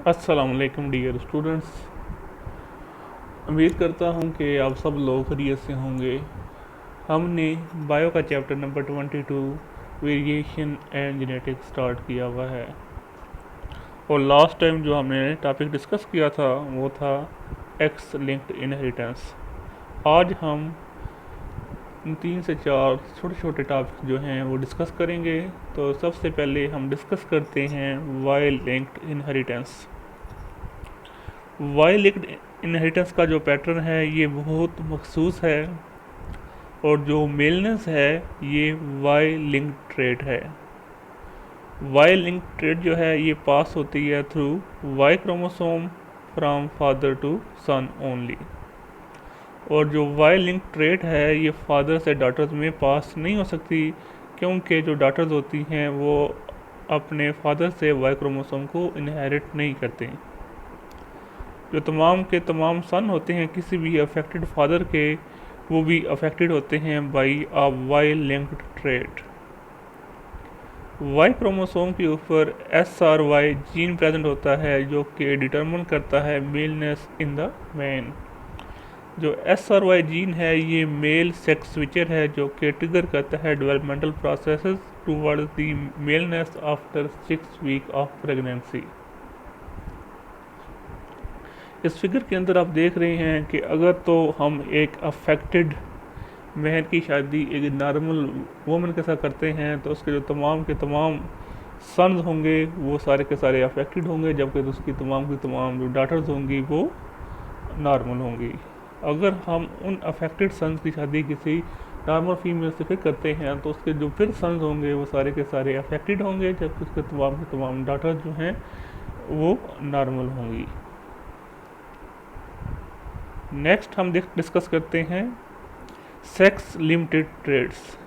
अस्सलाम वालेकुम dear students. उम्मीद करता हूँ कि आप सब लोग खैरियत से होंगे। हमने बायो का chapter number 22 variation and genetics start किया हुआ है और लास्ट टाइम जो हमने टॉपिक डिस्कस किया था वो था एक्स लिंक्ड इनहेरिटेंस। आज हम 3 से 4 छोटे छोटे टॉपिक जो हैं वो डिस्कस करेंगे। तो सबसे पहले हम डिस्कस करते हैं Y linked inheritance. Y linked inheritance का जो पैटर्न है ये बहुत मखसूस है और जो मेलनेस है ये वाई लिंक्ड ट्रेट है। वाई लिंक्ड ट्रेट जो है ये पास होती है through Y chromosome from father to son only. और जो वाई लिंक ट्रेट है ये फादर से डॉटर्स में पास नहीं हो सकती क्योंकि जो डॉटर्स होती हैं वो अपने फादर से वाई क्रोमोसोम को इनहेरिट नहीं करते। जो तमाम के तमाम सन होते हैं किसी भी अफेक्टेड फादर के, वो भी अफेक्टेड होते हैं by a Y linked trait. Y chromosome के ऊपर SRY जीन प्रेजेंट होता है जो कि डिटरमिन करता है मेलनेस इन द मैन। जो SRY जीन है ये मेल सेक्स स्विचर है जो कि ट्रिगर करता है developmental processes towards the maleness after 6 week of pregnancy. इस फिगर के अंदर आप देख रहे हैं कि अगर तो हम एक अफेक्टेड मैन की शादी एक नॉर्मल वुमन के साथ करते हैं तो उसके जो तमाम के तमाम सन्स होंगे वो सारे के सारे अफेक्टेड होंगे, जबकि उसकी तमाम की तमाम जो डॉटर्स होंगी वो नॉर्मल होंगी। अगर हम उन अफेक्टेड सन्स की शादी किसी नॉर्मल फीमेल से फिर करते हैं तो उसके जो फिर सन्स होंगे वो सारे के सारे अफेक्टेड होंगे, जबकि उसके तमाम के तमाम डॉटर्स जो हैं वो नॉर्मल होंगी। नेक्स्ट हम डिस्कस करते हैं सेक्स लिमिटेड ट्रेड्स।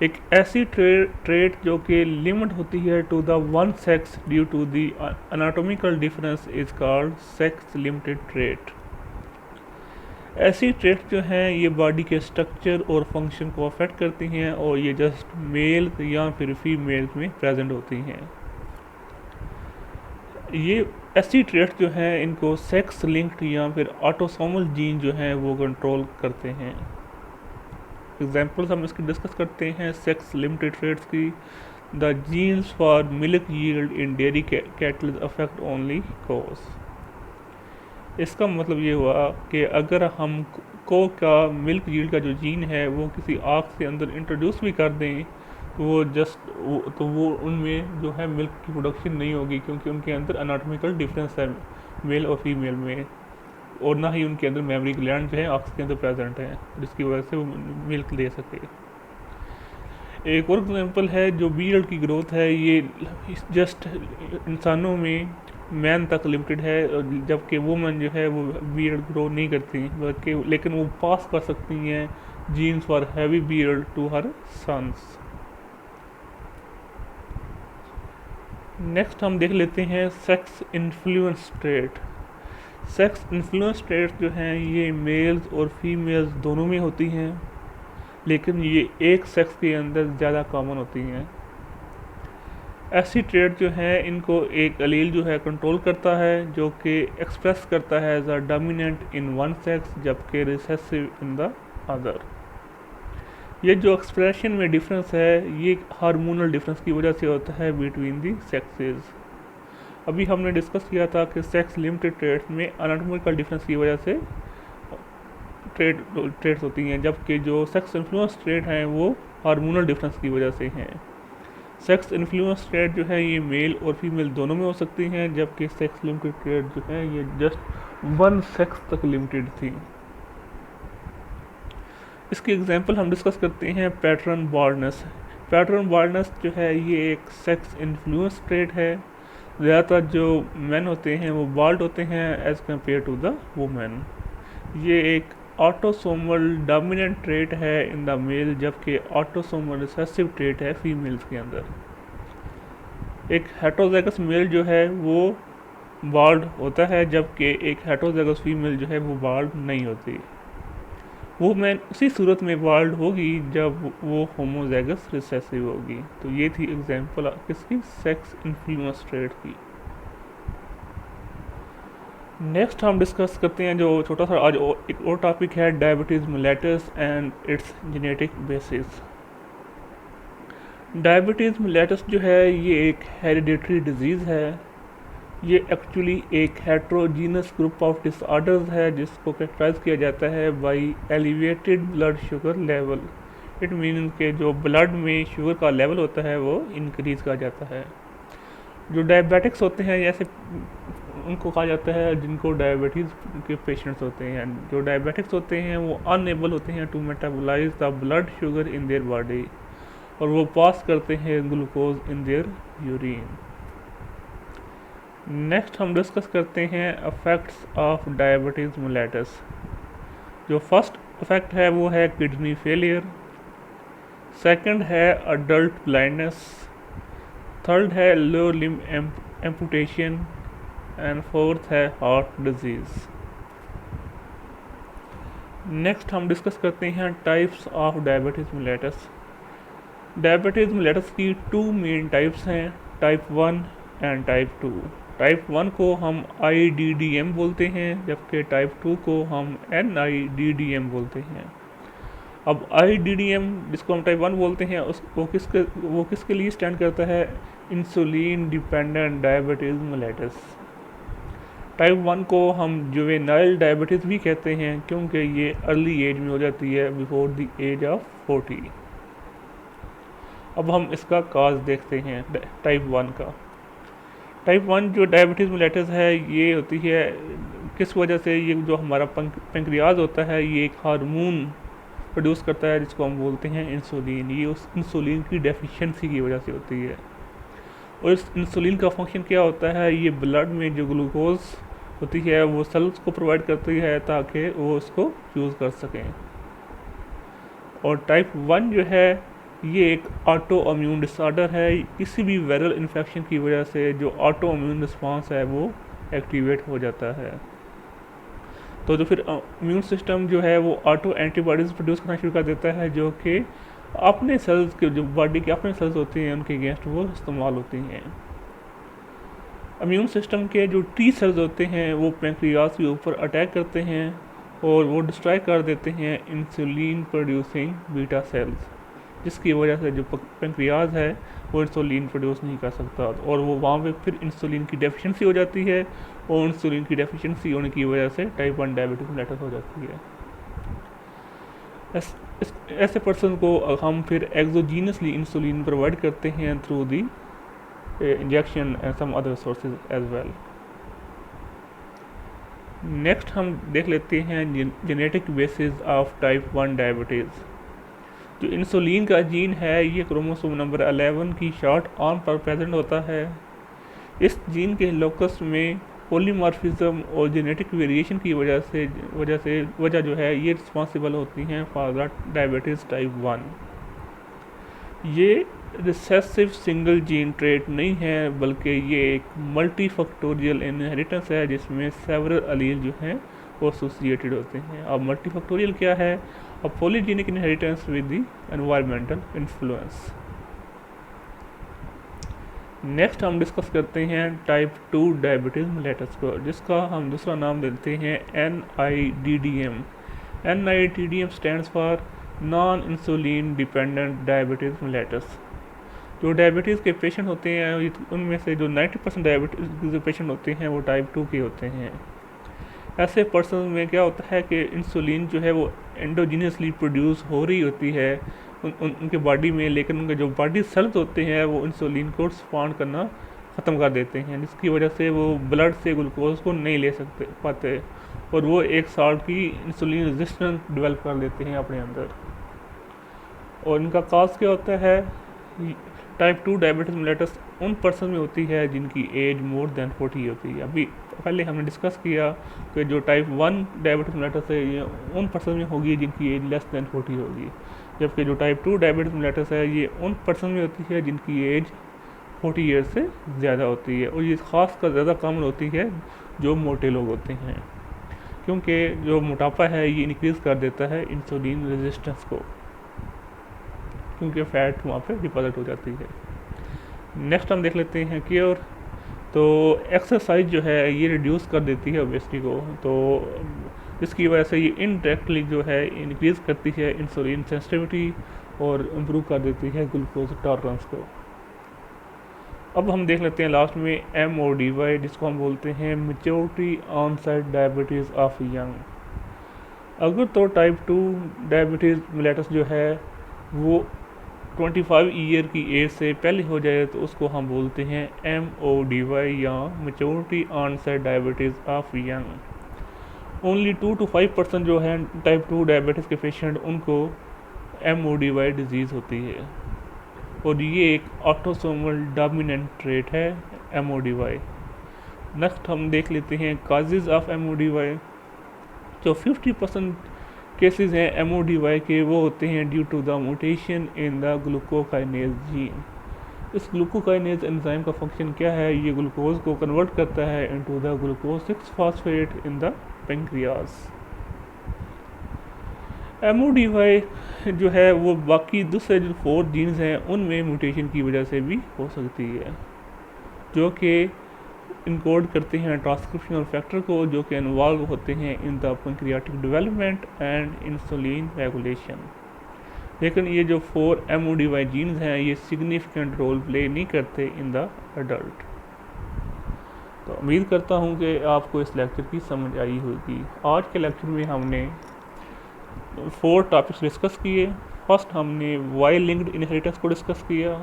एक ऐसी ट्रेड जो कि लिमिट होती है to the one sex due to the anatomical difference is called sex limited trait. ऐसी ट्रेड जो हैं ये बॉडी के स्ट्रक्चर और फंक्शन को अफेक्ट करती हैं और ये जस्ट मेल या फिर फीमेल में प्रेजेंट होती हैं। ये ऐसी ट्रेड्स जो हैं इनको सेक्स लिंक्ड या फिर ऑटोसोमल जीन जो हैं वो कंट्रोल करते हैं। एग्जाम्पल्स हम इसकी डिस्कस करते हैं सेक्स लिमिटेड ट्रेड्स की। The genes for milk yield in dairy cattle affect only cows. इसका मतलब ये हुआ कि अगर हम को का मिल्क यील्ड का जो जीन है वो किसी आग से अंदर इंट्रोड्यूस भी कर दें तो वो उनमें जो है मिल्क की प्रोडक्शन नहीं होगी क्योंकि उनके अंदर एनाटॉमिकल डिफरेंस है मेल और फीमेल में, और ना ही उनके अंदर मेमोरी ग्लैंड जो है आँख के अंदर प्रेजेंट है जिसकी वजह से वो मिल्क दे सके। एक और एग्जांपल है जो बीयर्ड की ग्रोथ है ये जस्ट इंसानों में मैन तक लिमिटेड है, जबकि वुमन जो है वो बीयर्ड ग्रो नहीं करती बल्कि लेकिन वो पास कर सकती हैं genes for heavy beard to her sons. Next हम देख लेते हैं sex influence trait. Sex influence traits जो हैं ये मेल्स और फीमेल्स दोनों में होती हैं, लेकिन ये एक सेक्स के अंदर ज़्यादा कॉमन होती हैं। ऐसी ट्रेट जो हैं इनको एक अलील जो है कंट्रोल करता है जो कि एक्सप्रेस करता है as a dominant in one sex जबकि रिसेसिव इन द अदर। ये जो एक्सप्रेशन में डिफरेंस है ये हार्मोनल डिफरेंस की वजह से होता है बिटवीन दी सेक्सेस। अभी हमने डिस्कस किया था कि सेक्स लिमिटेड ट्रेड्स में एनाटॉमिकल डिफरेंस की वजह से ट्रेड्स होती हैं, जबकि जो सेक्स इन्फ्लुएंस ट्रेड हैं वो हार्मोनल डिफरेंस की वजह से हैं। सेक्स इन्फ्लुएंस ट्रेड जो है ये मेल और फीमेल दोनों में हो सकती हैं, जबकि सेक्स लिमिटेड ट्रेड जो है ये जस्ट वन सेक्स तक लिमिटेड थी। इसकी एग्जांपल हम डिस्कस करते हैं पैटर्न बाल्डनेस। पैटर्न बाल्डनेस जो है ये एक सेक्स इन्फ्लुएंस ट्रेट है। ज़्यादातर जो मेन होते हैं वो बाल्ड होते हैं as compared to the women. ये एक ऑटोसोमल डोमिनेंट ट्रेट है इन द मेल, जबकि ऑटोसोमल रिसेसिव ट्रेट है फीमेल्स के अंदर। एक हेटरोजाइगस मेल जो है वो बाल्ड होता है, जबकि एक हेटरोजाइगस फीमेल जो है वो बाल्ड नहीं होती। वो मैन उसी सूरत में बाल्ड होगी जब वो होमोजाइगस रिसेसिव होगी। तो ये थी एग्जांपल किसकी, सेक्स इन्फ्लुएंस ट्रेट की। नेक्स्ट हम डिस्कस करते हैं जो छोटा सा आज एक और टॉपिक है, diabetes mellitus and its genetic basis. Diabetes mellitus जो है ये एक हेरिडिटरी डिजीज़ है। ये एक्चुअली एक हेट्रोजीनस ग्रुप ऑफ डिसऑर्डर्स है जिसको कैरेक्टराइज किया जाता है by elevated blood sugar level. It mean के जो ब्लड में शुगर का लेवल होता है वो इंक्रीज किया जाता है। जो डायबिटिक्स होते हैं जैसे उनको कहा जाता है जिनको डायबिटीज़ के पेशेंट्स होते हैं, जो डायबिटिक्स होते हैं वो अनएबल होते हैं to metabolise the blood sugar in their body और वो पास करते हैं glucose in their urine. Next हम डिस्कस करते हैं अफेक्ट्स ऑफ डायबिटीज़ मिलेटस। जो फर्स्ट इफेक्ट है वो है किडनी फेलियर, सेकंड है अडल्ट ब्लाइंडनेस, थर्ड है lower limb amputation and fourth है हार्ट डिजीज़। नेक्स्ट हम डिस्कस करते हैं types of diabetes mellitus. Diabetes mellitus की टू मेन टाइप्स हैं, टाइप 1 एंड टाइप 2। टाइप 1 को हम IDDM बोलते हैं जबकि टाइप 2 को हम NIDDM बोलते हैं। अब IDDM जिसको हम टाइप 1 बोलते हैं वो किसके लिए स्टैंड करता है, insulin dependent diabetes mellitus. Type 1 को हम जुवेनाइल डायबिटीज़ भी कहते हैं क्योंकि ये अर्ली एज में हो जाती है, बिफोर द एज ऑफ 40। अब हम इसका काज देखते हैं टाइप 1 का। टाइप 1 जो डायबिटीज़ मिलेटस है ये होती है किस वजह से, ये जो हमारा पेंक्रियाज होता है ये एक हार्मोन प्रोड्यूस करता है जिसको हम बोलते हैं इंसुलिन। ये उस इंसुलिन की डेफिशिएंसी की वजह से होती है और इस इंसुलिन का फंक्शन क्या होता है, ये ब्लड में जो ग्लूकोज होती है वो सेल्स को प्रोवाइड करती है ताकि वो उसको यूज़ कर सकें। और टाइप 1 जो है ये एक ऑटो इम्यून डिसऑर्डर है, किसी भी वायरल इन्फेक्शन की वजह से जो ऑटो इम्यून रिस्पॉन्स है वो एक्टिवेट हो जाता है। तो जो फिर इम्यून सिस्टम जो है वो ऑटो एंटीबॉडीज़ प्रोड्यूस करना शुरू कर देता है जो कि अपने सेल्स के, जो बॉडी के अपने सेल्स होते हैं उनके अगेंस्ट वो इस्तेमाल होती हैं। इम्यून सिस्टम के जो टी सेल्स होते हैं वो पेंक्रियाज के ऊपर अटैक करते हैं और वो डिस्ट्रॉय कर देते हैं इंसुलिन प्रोड्यूसिंग बीटा सेल्स, जिसकी वजह से जो पेंक्रियाज है वो इंसुलिन प्रोड्यूस नहीं कर सकता और वो वहाँ पे फिर इंसुलिन की डेफिशिएंसी हो जाती है और इंसुलिन की डेफिशिएंसी होने की वजह से टाइप 1 डायबिटीज़ मिलेटस हो जाती है। ऐसे पर्सन को हम फिर एक्सोजीनसली इंसुलिन प्रोवाइड करते हैं through the injection and some other sources as well. Next हम देख लेते हैं genetic basis of type 1 diabetes. जो इंसुलिन का जीन है ये क्रोमोसोम नंबर 11 की शॉर्ट आर्म पर प्रेजेंट होता है। इस जीन के लोकस में पॉलीमॉर्फिज्म और जेनेटिक वेरिएशन की वजह जो है ये रिस्पॉन्सिबल होती हैं फॉर द डायबिटीज़ टाइप 1। ये रिसेसिव सिंगल जीन ट्रेट नहीं है बल्कि ये एक मल्टीफैक्टोरियल इनहेरिटेंस है जिसमें सेवरल अलील जो हैं वो एसोसिएटेड होते हैं। अब मल्टीफैक्टोरियल क्या है, अब polygenic inheritance with the environmental influence. Next हम डिस्कस करते हैं टाइप 2 डायबिटीज़ मिलेटस को, जिसका हम दूसरा नाम देते हैं NIDDM। NIDDM stands for non insulin dependent diabetes mellitus. जो डायबिटीज़ के पेशेंट होते हैं उनमें से जो 90% डायबिटीज़ के पेशेंट होते हैं वो टाइप 2 के होते हैं। ऐसे पर्सन में क्या होता है कि इंसुलिन जो है वो एंडोजीनियसली प्रोड्यूस हो रही होती है उनके बॉडी में, लेकिन उनके जो बॉडी सेल्स होते हैं वो इंसुलिन को रिस्पॉन्ड करना ख़त्म कर देते हैं, जिसकी वजह से वो ब्लड से ग्लूकोज को नहीं ले पाते और वो एक सॉर्ट की इंसुलिन रेजिस्टेंस डेवलप कर लेते हैं अपने अंदर। और इनका काज क्या होता है, टाइप 2 डायबिटीज़ मिलेटस उन पर्सन में होती है जिनकी एज मोर देन 40 होती है। अभी पहले हमने डिस्कस किया कि जो टाइप 1 डायबिटीज़ मिलेटस है ये उन पर्सन में होगी जिनकी एज लेस देन 40 होगी, जबकि जो टाइप 2 डायबिटीज़ मिलेटस है ये उन पर्सन में होती है जिनकी एज 40 ईयर्स से ज़्यादा होती है। और ये ख़ास कर ज़्यादा कॉमन होती है जो मोटे लोग होते हैं, क्योंकि जो मोटापा है ये इंक्रीज़ कर देता है इंसुलिन रेजिस्टेंस को, क्योंकि फ़ैट वहाँ पे डिपॉजिट हो जाती है। नेक्स्ट हम देख लेते हैं क्योर। तो एक्सरसाइज जो है ये रिड्यूस कर देती है ओबेसिटी को, तो इसकी वजह से ये इनडायरेक्टली जो है इंक्रीज़ करती है इंसुलिन सेंसिटिविटी और इम्प्रूव कर देती है ग्लूकोज टॉलरेंस को। अब हम देख लेते हैं लास्ट में MODY, जिसको हम बोलते हैं maturity onset diabetes of young. अगर तो टाइप 2 डायबिटीज़ मेलिटस जो है वो 25 ईयर की एज से पहले हो जाए तो उसको हम बोलते हैं MODY या maturity onset diabetes of young. Only 2 to 5% जो है टाइप 2 डायबिटीज़ के पेशेंट उनको MODY डिजीज़ होती है, और ये एक ऑटोसोमल डोमिनेंट ट्रेट है MODY। नेक्स्ट हम देख लेते हैं काजेज़ ऑफ MODY। जो 50% केसेस हैं MODY के वो होते हैं due to the mutation in the glucokinase gene. इस ग्लूकोकाइनेज एंजाइम का फंक्शन क्या है, ये ग्लूकोज को कन्वर्ट करता है into the glucose 6 phosphate in the pancreas. MODY जो है वो बाकी दूसरे जो 4 जीन्स हैं उनमें म्यूटेशन की वजह से भी हो सकती है, जो कि इनकोड करते हैं ट्रांसक्रिप्शनल फैक्टर को, जो कि इन्वॉल्व होते हैं in the pancreatic development and insulin regulation. लेकिन ये जो 4 MODY जीन्स हैं ये सिग्निफिकेंट रोल प्ले नहीं करते इन द अडल्ट। तो उम्मीद करता हूँ कि आपको इस लेक्चर की समझ आई होगी। आज के लेक्चर में हमने 4 टॉपिक्स डिस्कस किए। फर्स्ट हमने वाई लिंक्ड इनहेरिटेंस को डिस्कस किया,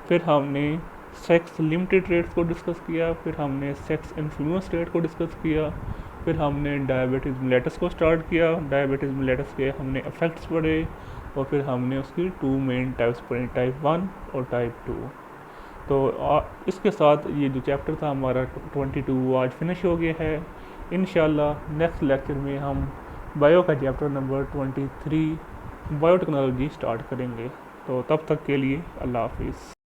फिर हमने सेक्स लिमिटेड ट्रेट्स को डिस्कस किया, फिर हमने सेक्स इन्फ्लुएंस ट्रेट को डिस्कस किया, फिर हमने डायबिटीज़ मेलिटस को स्टार्ट किया। डायबिटीज़ मेलिटस के हमने इफ़ेक्ट्स पढ़े, और फिर हमने उसकी 2 मेन टाइप्स पढ़े, टाइप 1 और टाइप 2। तो इसके साथ ये जो चैप्टर था हमारा 22 वो आज फिनिश हो गया है। इंशाल्लाह नेक्स्ट लेक्चर में हम बायो का चैप्टर नंबर 23 बायोटेक्नोलॉजी स्टार्ट करेंगे। तो तब तक के लिए अल्लाह हाफिज़।